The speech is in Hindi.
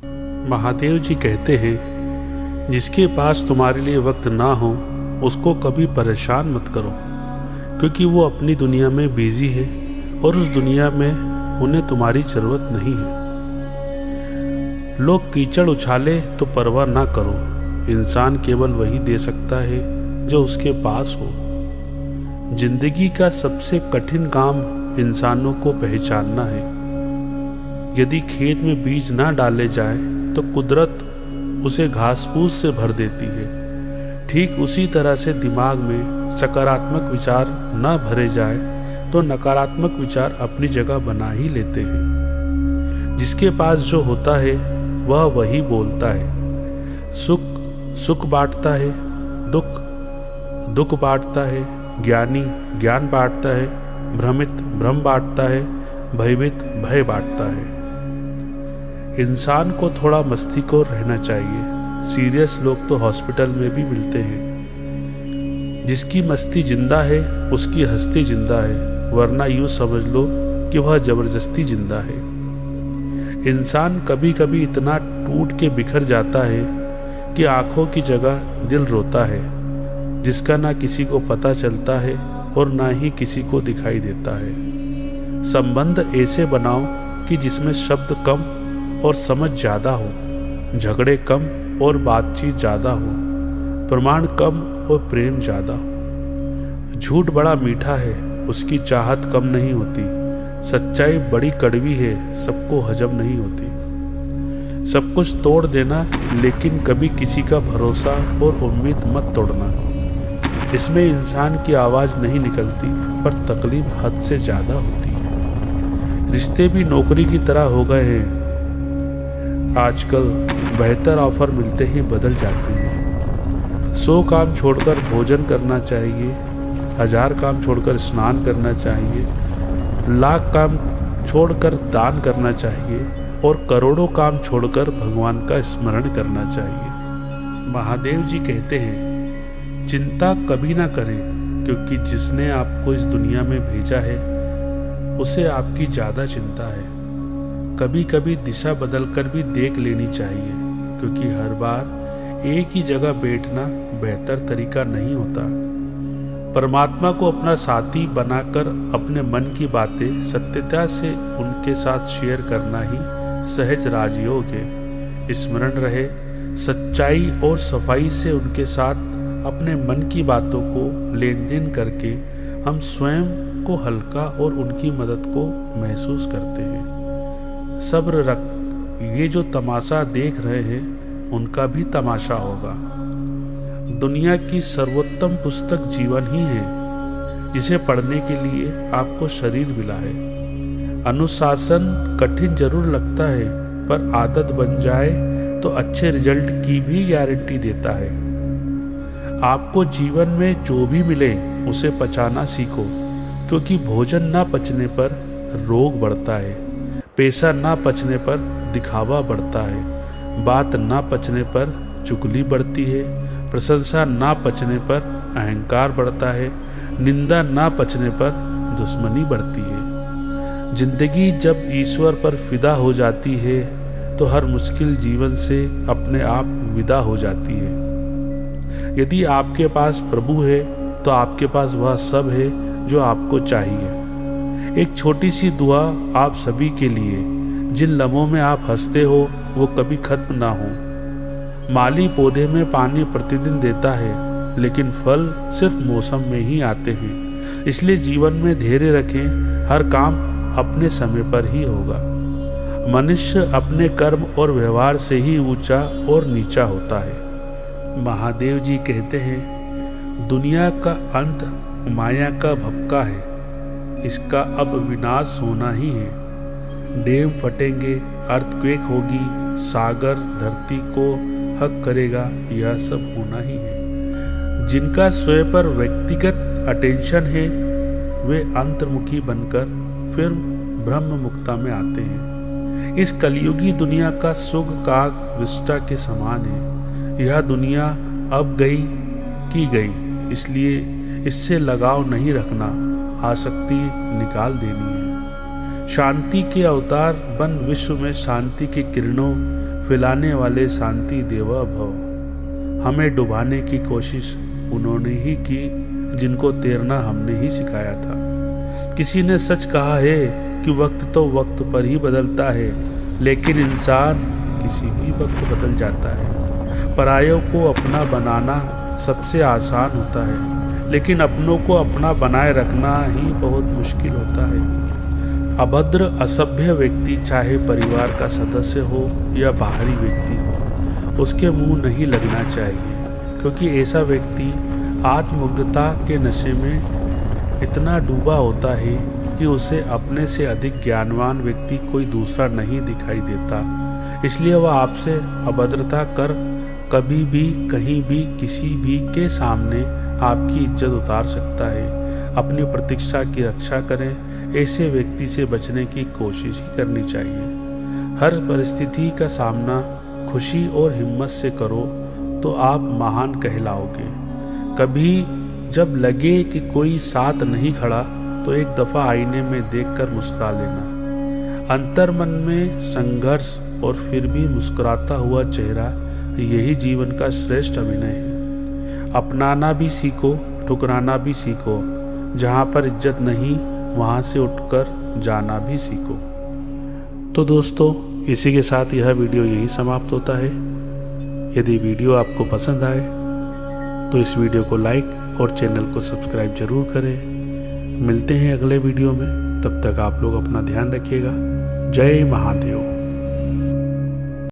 महादेव जी कहते हैं, जिसके पास तुम्हारे लिए वक्त ना हो उसको कभी परेशान मत करो, क्योंकि वो अपनी दुनिया में बिजी है और उस दुनिया में उन्हें तुम्हारी ज़रूरत नहीं है। लोग कीचड़ उछाले तो परवाह ना करो, इंसान केवल वही दे सकता है जो उसके पास हो। जिंदगी का सबसे कठिन काम इंसानों को पहचानना है। यदि खेत में बीज ना डाले जाए तो कुदरत उसे घास फूस से भर देती है। ठीक उसी तरह से दिमाग में सकारात्मक विचार ना भरे जाए तो नकारात्मक विचार अपनी जगह बना ही लेते हैं। जिसके पास जो होता है वह वही बोलता है। सुख सुख बांटता है, दुख दुख बांटता है, ज्ञानी ज्ञान बांटता है, भ्रमित भ्रम बांटता है, भयभीत भय बांटता है। इंसान को थोड़ा मस्तीखोर रहना चाहिए। सीरियस लोग तो हॉस्पिटल में भी मिलते हैं। जिसकी मस्ती जिंदा है उसकी हस्ती जिंदा है, वरना यूं समझ लो कि वह जबरदस्ती जिंदा है। इंसान कभी कभी इतना टूट के बिखर जाता है कि आंखों की जगह दिल रोता है, जिसका ना किसी को पता चलता है और ना ही किसी को दिखाई देता है। संबंध ऐसे बनाओ कि जिसमें शब्द कम और समझ ज़्यादा हो, झगड़े कम और बातचीत ज़्यादा हो, प्रमाण कम और प्रेम ज़्यादा हो। झूठ बड़ा मीठा है, उसकी चाहत कम नहीं होती। सच्चाई बड़ी कड़वी है, सबको हजम नहीं होती। सब कुछ तोड़ देना, लेकिन कभी किसी का भरोसा और उम्मीद मत तोड़ना। इसमें इंसान की आवाज़ नहीं निकलती, पर तकलीफ हद से ज़्यादा होती है। रिश्ते भी नौकरी की तरह हो गए हैं। आजकल बेहतर ऑफर मिलते ही बदल जाते हैं। 100 काम छोड़कर भोजन करना चाहिए, 1000 काम छोड़कर स्नान करना चाहिए, लाख काम छोड़कर दान करना चाहिए और करोड़ों काम छोड़कर भगवान का स्मरण करना चाहिए। महादेव जी कहते हैं, चिंता कभी ना करें, क्योंकि जिसने आपको इस दुनिया में भेजा है उसे आपकी ज़्यादा चिंता है। कभी कभी दिशा बदलकर भी देख लेनी चाहिए, क्योंकि हर बार एक ही जगह बैठना बेहतर तरीका नहीं होता। परमात्मा को अपना साथी बनाकर अपने मन की बातें सत्यता से उनके साथ शेयर करना ही सहज राजयोग है। स्मरण रहे, सच्चाई और सफाई से उनके साथ अपने मन की बातों को लेन देन करके हम स्वयं को हल्का और उनकी मदद को महसूस करते हैं। सब्र रख, ये जो तमाशा देख रहे हैं उनका भी तमाशा होगा। दुनिया की सर्वोत्तम पुस्तक जीवन ही है, जिसे पढ़ने के लिए आपको शरीर मिला है। अनुशासन कठिन जरूर लगता है, पर आदत बन जाए तो अच्छे रिजल्ट की भी गारंटी देता है। आपको जीवन में जो भी मिले उसे पचाना सीखो, क्योंकि भोजन ना पचने पर रोग बढ़ता है, पैसा ना पचने पर दिखावा बढ़ता है, बात ना पचने पर चुगली बढ़ती है, प्रशंसा ना पचने पर अहंकार बढ़ता है, निंदा ना पचने पर दुश्मनी बढ़ती है। जिंदगी जब ईश्वर पर फिदा हो जाती है तो हर मुश्किल जीवन से अपने आप विदा हो जाती है। यदि आपके पास प्रभु है तो आपके पास वह सब है जो आपको चाहिए। एक छोटी सी दुआ आप सभी के लिए, जिन लम्हों में आप हंसते हो वो कभी खत्म ना हो। माली पौधे में पानी प्रतिदिन देता है, लेकिन फल सिर्फ मौसम में ही आते हैं। इसलिए जीवन में धैर्य रखें, हर काम अपने समय पर ही होगा। मनुष्य अपने कर्म और व्यवहार से ही ऊंचा और नीचा होता है। महादेव जी कहते हैं, दुनिया का अंत माया का भपका है, इसका अब विनाश होना ही है। डैम फटेंगे, अर्थक्वेक होगी, सागर धरती को हक करेगा, यह सब होना ही है। जिनका स्वयं पर व्यक्तिगत अटेंशन है वे अंतर्मुखी बनकर फिर ब्रह्म मुक्ता में आते हैं। इस कलयुगी दुनिया का सुख काग विष्टा के समान है। यह दुनिया अब गई की गई, इसलिए इससे लगाव नहीं रखना, आसक्ति निकाल देनी है। शांति के अवतार बन विश्व में शांति की किरणों पिलाने वाले शांति देवा भव। हमें डुबाने की कोशिश उन्होंने ही की जिनको तैरना हमने ही सिखाया था। किसी ने सच कहा है कि वक्त तो वक्त पर ही बदलता है, लेकिन इंसान किसी भी वक्त बदल जाता है। परायों को अपना बनाना सबसे आसान होता है, लेकिन अपनों को अपना बनाए रखना ही बहुत मुश्किल होता है। अभद्र असभ्य व्यक्ति चाहे परिवार का सदस्य हो या बाहरी व्यक्ति हो, उसके मुंह नहीं लगना चाहिए, क्योंकि ऐसा व्यक्ति आत्ममुग्धता के नशे में इतना डूबा होता है कि उसे अपने से अधिक ज्ञानवान व्यक्ति कोई दूसरा नहीं दिखाई देता। इसलिए वह आपसे अभद्रता कर कभी भी कहीं भी किसी भी के सामने आपकी इज्जत उतार सकता है। अपनी प्रतिष्ठा की रक्षा करें, ऐसे व्यक्ति से बचने की कोशिश ही करनी चाहिए। हर परिस्थिति का सामना खुशी और हिम्मत से करो तो आप महान कहलाओगे। कभी जब लगे कि कोई साथ नहीं खड़ा तो एक दफ़ा आईने में देखकर मुस्कुरा लेना। अंतर्मन में संघर्ष और फिर भी मुस्कुराता हुआ चेहरा, यही जीवन का श्रेष्ठ अभिनय है। अपनाना भी सीखो, ठुकराना भी सीखो। जहाँ पर इज्जत नहीं वहाँ से उठकर जाना भी सीखो। तो दोस्तों, इसी के साथ यह वीडियो यही समाप्त होता है। यदि वीडियो आपको पसंद आए तो इस वीडियो को लाइक और चैनल को सब्सक्राइब जरूर करें। मिलते हैं अगले वीडियो में, तब तक आप लोग अपना ध्यान रखिएगा। जय महादेव।